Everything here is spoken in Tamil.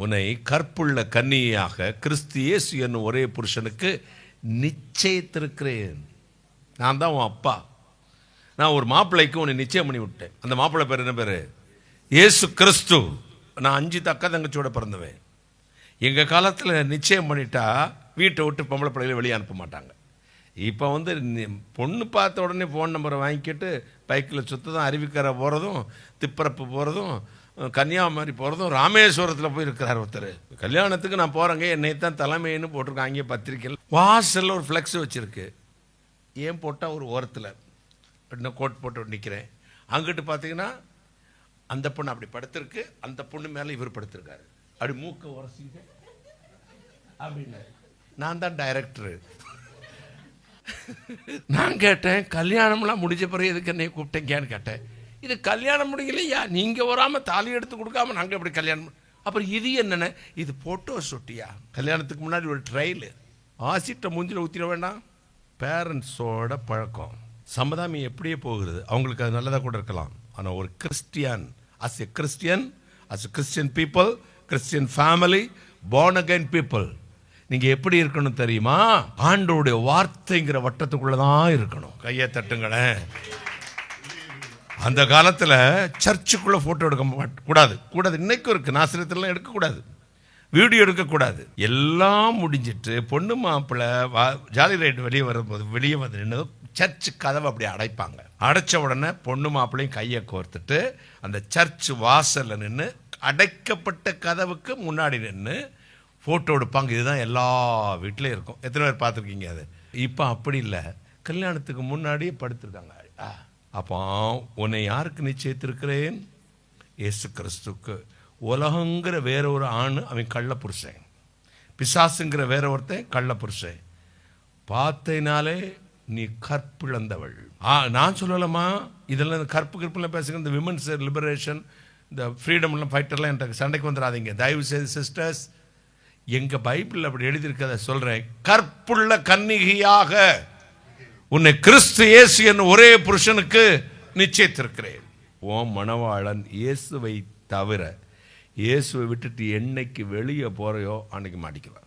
உன்னை கற்புள்ள கன்னியாக கிறிஸ்து இயேசு என்னும் ஒரே புருஷனுக்கு நிச்சயித்திருக்கிறேன். நான் தான் உன் அப்பா. நான் ஒரு மாப்பிள்ளைக்கு உன்னை நிச்சயம் பண்ணி விட்டேன். அந்த மாப்பிள்ளை பேர் என்ன பேர்? இயேசு கிறிஸ்து. நான் 5 அக்கா தங்கச்சியோட பிறந்தவன். எங்கள் காலத்தில் நிச்சயம் பண்ணிட்டா வீட்டை விட்டு பொம்பளை பிள்ளைகளை வெளியே அனுப்ப மாட்டாங்க. இப்போ பொண்ணு பார்த்த உடனே ஃபோன் நம்பரை வாங்கிக்கிட்டு பைக்கில் சுற்றதும், அருவிக்கரை போகிறதும், திப்பரப்பு போகிறதும், கன்னியாகுமரி போகிறதும், ராமேஸ்வரத்தில் போய் இருக்கிறார் ஒருத்தர். கல்யாணத்துக்கு நான் போகிறேங்க, என்னை தான் தலைமைன்னு போட்டிருக்காங்க பத்திரிக்கையில். வாசலில் ஒரு ஃப்ளெக்ஸ் வச்சுருக்கு. ஏன் போட்டால் ஒரு ஓரத்தில் இன்னும் கோட் போட்டு நிற்கிறேன். அங்கிட்டு பார்த்தீங்கன்னா அந்த பொண்ணு அப்படி படுத்திருக்கு, அந்த பொண்ணு மேலே இவர் படுத்திருக்காரு. அப்படி மூக்க உரசிங்க அப்படின்னு. நான் தான் டைரக்டரு. நான் கேட்டேன், கல்யாணம்லாம் முடிஞ்ச பிறகு எதுக்கு என்னை கூப்பிட்டேங்கன்னு கேட்டேன். இது கல்யாணம் முடியலையா, நீங்கள் வராமல் தாலி எடுத்து கொடுக்காம நாங்கள் எப்படி கல்யாணம்? அப்புறம் இது என்னென்ன, இது போட்டோ ஷூட்டியா? கல்யாணத்துக்கு முன்னாடி ஒரு ட்ரையலு. ஆசிட்ட மூஞ்சில் ஊற்றிட வேண்டாம். பேரண்ட்ஸோட பழக்கம் சமதாமி எப்படியே போகிறது. அவங்களுக்கு அது நல்லதாக கூட இருக்கலாம். ஆனால் ஒரு Christian, as a Christian people, Christian family, born again people, நீங்கள் எப்படி இருக்கணும் தெரியுமா? ஆண்டோடைய வார்த்தைங்கிற வட்டத்துக்குள்ளே தான் இருக்கணும். கையை தட்டுங்களேன். அந்த காலத்தில் சர்ச்சுக்குள்ளே ஃபோட்டோ எடுக்க கூடாது. இன்னைக்கும் இருக்குது. நாசிரியத்திலாம் எடுக்கக்கூடாது, வீடியோ எடுக்கக்கூடாது. எல்லாம் முடிஞ்சிட்டு பொண்ணு மாப்பிள்ளை ஜாலி ரைடு வெளியே வந்து நின்னதும் சர்ச்சு கதவை அப்படி அடைப்பாங்க. அடைச்ச உடனே பொண்ணு மாப்பிள்ளையும் கையை கோர்த்துட்டு அந்த சர்ச் வாசலில் நின்று அடைக்கப்பட்ட கதவுக்கு முன்னாடி நின்று ஃபோட்டோ எடுப்பாங்க. இதுதான் எல்லா வீட்லேயும் இருக்கும். எத்தனை பேர் பார்த்துருக்கீங்க அது? இப்போ அப்படி இல்லை, கல்யாணத்துக்கு முன்னாடியே படுத்துருக்காங்க. அப்போ உன்னை யாருக்கு நிச்சயித்திருக்கிறேன்? இயேசு கிறிஸ்துக்கு. உலகங்கிற வேற ஒரு ஆண் அவன் கள்ள புருஷன், பிசாசுங்கிற வேற ஒருத்தன் கள்ள புருஷன். பார்த்தேனாலே நீ கற்பிழந்தவள். நான் சொல்லலாமா? இதெல்லாம் கற்புலாம் பேசுங்க. இந்த விமன்ஸ் லிபரேஷன், இந்த ஃப்ரீடம்லாம் ஃபைட்டர்லாம் என்கிட்ட சண்டைக்கு வந்துடாதீங்க தயவு செய்து சிஸ்டர்ஸ். எங்கள் பைபிளில் அப்படி எழுதியிருக்கதை சொல்கிறேன். கற்புள்ள கன்னிகையாக உன்னை கிறிஸ்து இயேசு என்னும் ஒரே புருஷனுக்கு நிச்சயித்திருக்கிறேன். ஓ மணவாளன் இயேசுவை தவிர, இயேசுவை விட்டுட்டு என்னைக்கு வெளியே போகிறையோ அன்னைக்கு மாட்டிக்கலாம்.